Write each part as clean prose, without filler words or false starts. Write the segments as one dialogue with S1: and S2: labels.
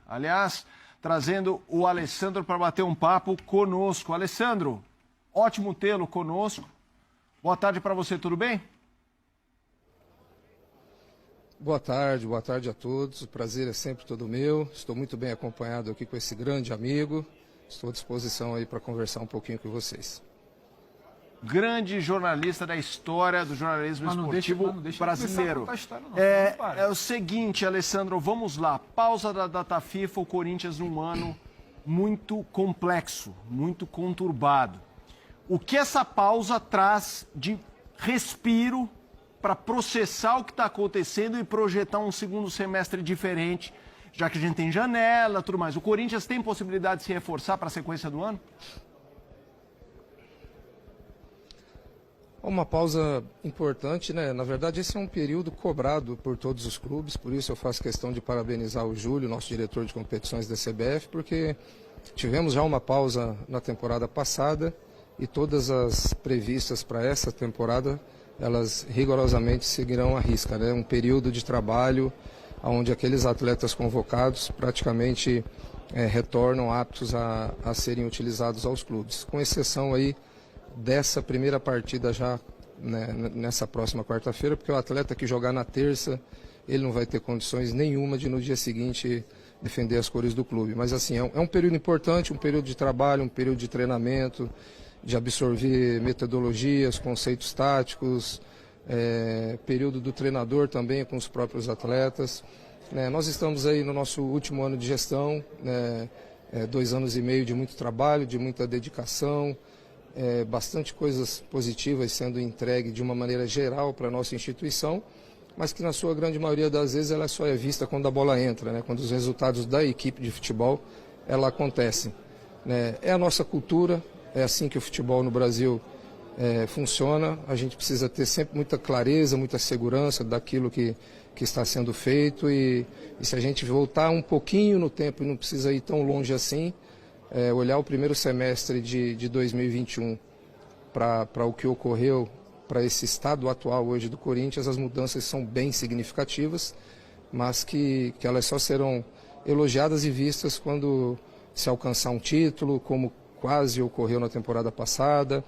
S1: Aliás, trazendo o Alessandro para bater um papo conosco. Alessandro, ótimo tê-lo conosco. Boa tarde para você, tudo bem?
S2: Boa tarde a todos. O prazer é sempre todo meu. Estou muito bem acompanhado aqui com esse grande amigo. Estou à disposição aí para conversar um pouquinho com vocês.
S1: Grande jornalista da história do jornalismo esportivo brasileiro. É o seguinte, Alessandro, vamos lá. Pausa da data FIFA, o Corinthians num ano muito complexo, muito conturbado. O que essa pausa traz de respiro para processar o que está acontecendo e projetar um segundo semestre diferente, já que a gente tem janela, tudo mais. O Corinthians tem possibilidade de se reforçar para a sequência do ano?
S2: Uma pausa importante, né? Na verdade, esse é um período cobrado por todos os clubes, por isso eu faço questão de parabenizar o Júlio, nosso diretor de competições da CBF, porque tivemos já uma pausa na temporada passada e todas as previstas para essa temporada, elas rigorosamente seguirão à risca, né? Um período de trabalho onde aqueles atletas convocados praticamente retornam aptos a serem utilizados aos clubes, com exceção aí dessa primeira partida já, né, nessa próxima quarta-feira, porque o atleta que jogar na terça, ele não vai ter condições nenhuma de no dia seguinte defender as cores do clube. Mas assim, é um período importante, um período de trabalho, um período de treinamento, de absorver metodologias, conceitos táticos, período do treinador também com os próprios atletas. Nós estamos aí no nosso último ano de gestão, 2 anos e meio de muito trabalho, de muita dedicação, bastante coisas positivas sendo entregue de uma maneira geral para a nossa instituição, mas que na sua grande maioria das vezes ela só é vista quando a bola entra, né? Quando os resultados da equipe de futebol ela acontecem. É a nossa cultura, é assim que o futebol no Brasil funciona. A gente precisa ter sempre muita clareza, muita segurança daquilo que está sendo feito e se a gente voltar um pouquinho no tempo e não precisa ir tão longe assim, olhar o primeiro semestre de 2021 para o que ocorreu, para esse estado atual hoje do Corinthians, as mudanças são bem significativas, mas que elas só serão elogiadas e vistas quando se alcançar um título, como quase ocorreu na temporada passada,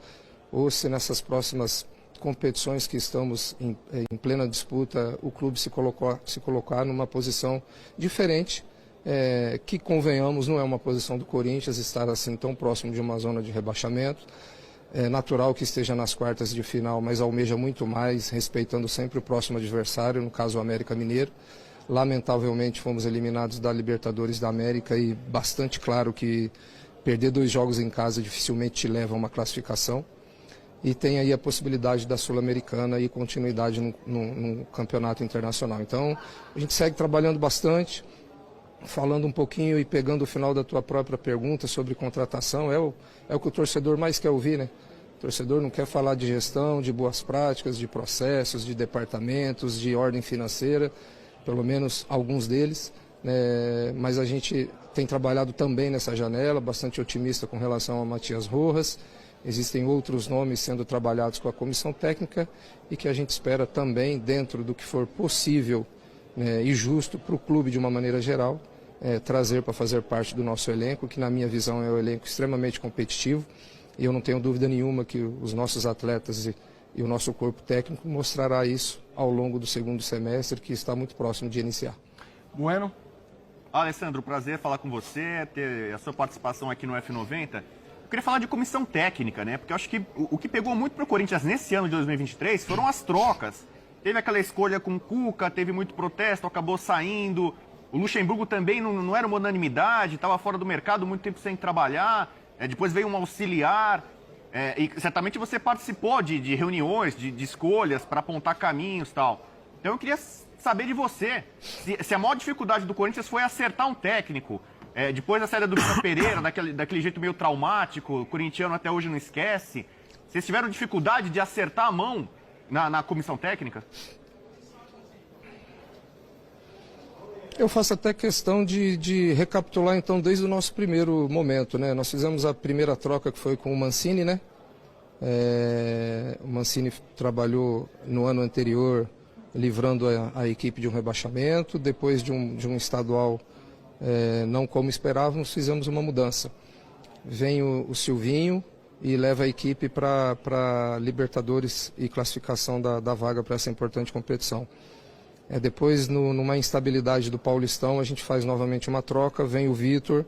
S2: ou se nessas próximas competições que estamos em plena disputa, o clube se colocar numa posição diferente, que, convenhamos, não é uma posição do Corinthians estar assim tão próximo de uma zona de rebaixamento. É natural que esteja nas quartas de final, mas almeja muito mais, respeitando sempre o próximo adversário, no caso o América Mineiro. Lamentavelmente fomos eliminados da Libertadores da América e bastante claro que perder 2 jogos em casa dificilmente te leva a uma classificação. E tem aí a possibilidade da Sul-Americana e continuidade no campeonato internacional. Então, a gente segue trabalhando bastante. Falando um pouquinho e pegando o final da tua própria pergunta sobre contratação, é o que o torcedor mais quer ouvir, né? O torcedor não quer falar de gestão, de boas práticas, de processos, de departamentos, de ordem financeira, pelo menos alguns deles, né? Mas a gente tem trabalhado também nessa janela, bastante otimista com relação a Matias Rojas. Existem outros nomes sendo trabalhados com a comissão técnica e que a gente espera também, dentro do que for possível, e justo para o clube de uma maneira geral, trazer para fazer parte do nosso elenco, que na minha visão é um elenco extremamente competitivo, e eu não tenho dúvida nenhuma que os nossos atletas e o nosso corpo técnico mostrará isso ao longo do segundo semestre, que está muito próximo de iniciar.
S1: Bueno.
S3: Alessandro, prazer falar com você, ter a sua participação aqui no F90. Eu queria falar de comissão técnica, né? Porque eu acho que o que pegou muito para o Corinthians nesse ano de 2023 foram as trocas. Teve aquela escolha com o Cuca, teve muito protesto, acabou saindo. O Luxemburgo também não era uma unanimidade, estava fora do mercado, muito tempo sem trabalhar. Depois veio um auxiliar. E certamente você participou de reuniões, de escolhas para apontar caminhos e tal. Então eu queria saber de você se a maior dificuldade do Corinthians foi acertar um técnico. Depois da saída do Vitor Pereira, daquele jeito meio traumático, o corintiano até hoje não esquece. Vocês tiveram dificuldade de acertar a mão na comissão técnica?
S2: Eu faço até questão de recapitular, então, desde o nosso primeiro momento, né? Nós fizemos a primeira troca que foi com o Mancini, né? O Mancini trabalhou no ano anterior livrando a equipe de um rebaixamento, depois de um estadual não como esperávamos, fizemos uma mudança. Vem o Silvinho e leva a equipe para Libertadores e classificação da vaga para essa importante competição. Depois, numa instabilidade do Paulistão, a gente faz novamente uma troca, vem o Vitor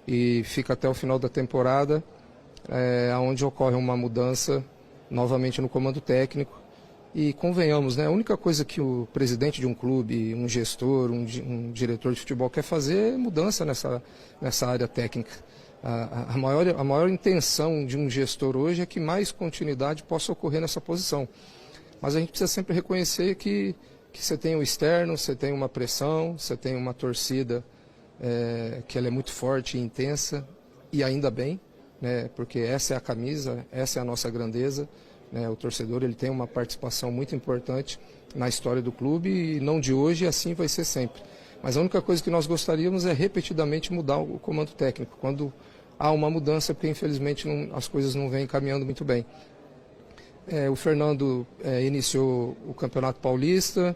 S2: e fica até o final da temporada, onde ocorre uma mudança novamente no comando técnico. E convenhamos, né, a única coisa que o presidente de um clube, um gestor, um diretor de futebol quer fazer é mudança nessa área técnica. A maior intenção de um gestor hoje é que mais continuidade possa ocorrer nessa posição. Mas a gente precisa sempre reconhecer que você tem o externo, você tem uma pressão, você tem uma torcida que ela é muito forte e intensa, e ainda bem, né, porque essa é a camisa, essa é a nossa grandeza. O torcedor ele tem uma participação muito importante na história do clube, e não de hoje, e assim vai ser sempre. Mas a única coisa que nós gostaríamos é repetidamente mudar o comando técnico, quando há uma mudança, porque infelizmente as coisas não vêm caminhando muito bem. O Fernando iniciou o Campeonato Paulista,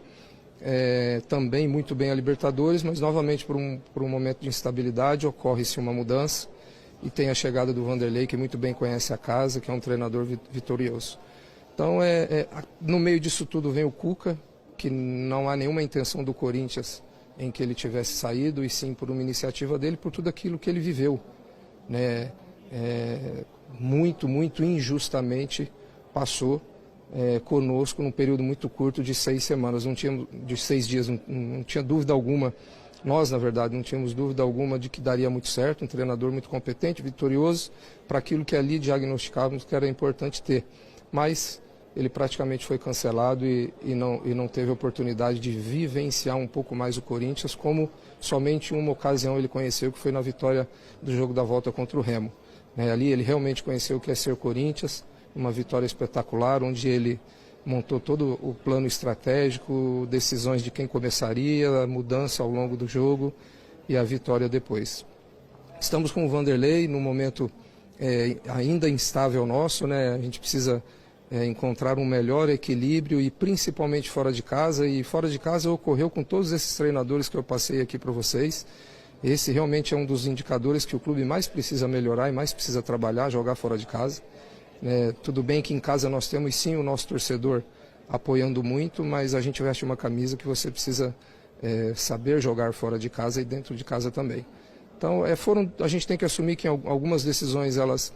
S2: também muito bem a Libertadores, mas novamente por um momento de instabilidade ocorre-se uma mudança, e tem a chegada do Vanderlei, que muito bem conhece a casa, que é um treinador vitorioso. Então, no meio disso tudo vem o Cuca, que não há nenhuma intenção do Corinthians em que ele tivesse saído, e sim por uma iniciativa dele, por tudo aquilo que ele viveu, né? Muito injustamente passou conosco num período muito curto de 6 semanas, de 6 dias, não tinha dúvida alguma. Nós, na verdade, não tínhamos dúvida alguma de que daria muito certo, um treinador muito competente, vitorioso, para aquilo que ali diagnosticávamos que era importante ter. Mas ele praticamente foi cancelado e não teve oportunidade de vivenciar um pouco mais o Corinthians, como somente uma ocasião ele conheceu, que foi na vitória do jogo da volta contra o Remo. Ali ele realmente conheceu o que é ser Corinthians, uma vitória espetacular, onde ele montou todo o plano estratégico, decisões de quem começaria, a mudança ao longo do jogo e a vitória depois. Estamos com o Vanderlei num momento ainda instável nosso, né? A gente precisa encontrar um melhor equilíbrio, e principalmente fora de casa, e fora de casa ocorreu com todos esses treinadores que eu passei aqui para vocês. Esse realmente é um dos indicadores que o clube mais precisa melhorar e mais precisa trabalhar, jogar fora de casa. Tudo bem que em casa nós temos sim o nosso torcedor apoiando muito, mas a gente veste uma camisa que você precisa saber jogar fora de casa e dentro de casa também. Então a gente tem que assumir que algumas decisões elas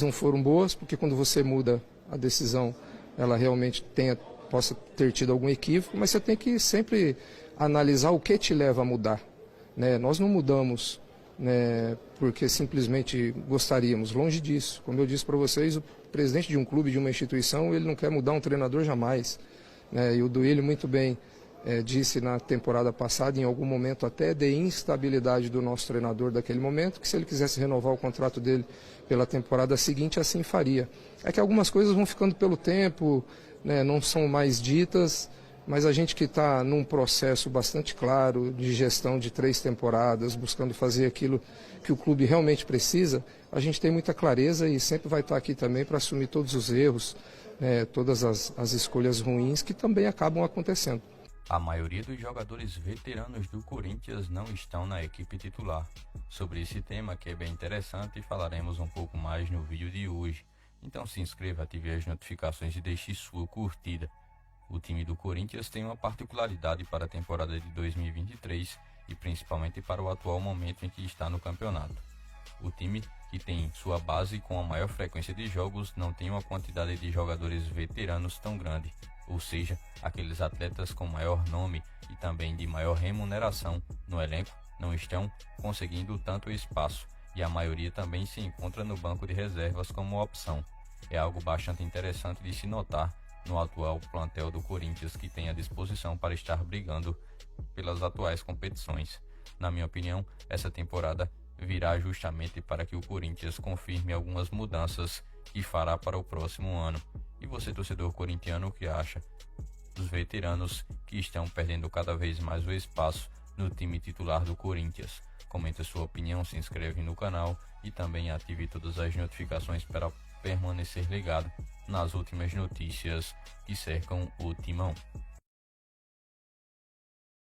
S2: não foram boas, porque quando você muda a decisão, ela realmente possa ter tido algum equívoco, mas você tem que sempre analisar o que te leva a mudar. Nós não mudamos porque simplesmente gostaríamos, longe disso. Como eu disse para vocês, o presidente de um clube, de uma instituição, ele não quer mudar um treinador jamais. E o Duílio muito bem disse na temporada passada, em algum momento até de instabilidade do nosso treinador daquele momento, que se ele quisesse renovar o contrato dele pela temporada seguinte, assim faria. É que algumas coisas vão ficando pelo tempo, não são mais ditas, mas a gente que está num processo bastante claro de gestão de 3 temporadas, buscando fazer aquilo que o clube realmente precisa, a gente tem muita clareza e sempre vai estar aqui também para assumir todos os erros, todas as escolhas ruins que também acabam acontecendo.
S4: A maioria dos jogadores veteranos do Corinthians não estão na equipe titular. Sobre esse tema, que é bem interessante, falaremos um pouco mais no vídeo de hoje. Então se inscreva, ative as notificações e deixe sua curtida. O time do Corinthians tem uma particularidade para a temporada de 2023 e principalmente para o atual momento em que está no campeonato. O time, que tem sua base com a maior frequência de jogos, não tem uma quantidade de jogadores veteranos tão grande, ou seja, aqueles atletas com maior nome e também de maior remuneração no elenco não estão conseguindo tanto espaço, e a maioria também se encontra no banco de reservas como opção. É algo bastante interessante de se notar no atual plantel do Corinthians, que tem a disposição para estar brigando pelas atuais competições. Na minha opinião, essa temporada virá justamente para que o Corinthians confirme algumas mudanças que fará para o próximo ano. E você, torcedor corintiano, o que acha dos veteranos que estão perdendo cada vez mais o espaço no time titular do Corinthians? Comente sua opinião, se inscreve no canal e também ative todas as notificações para permanecer ligado nas últimas notícias que cercam o Timão.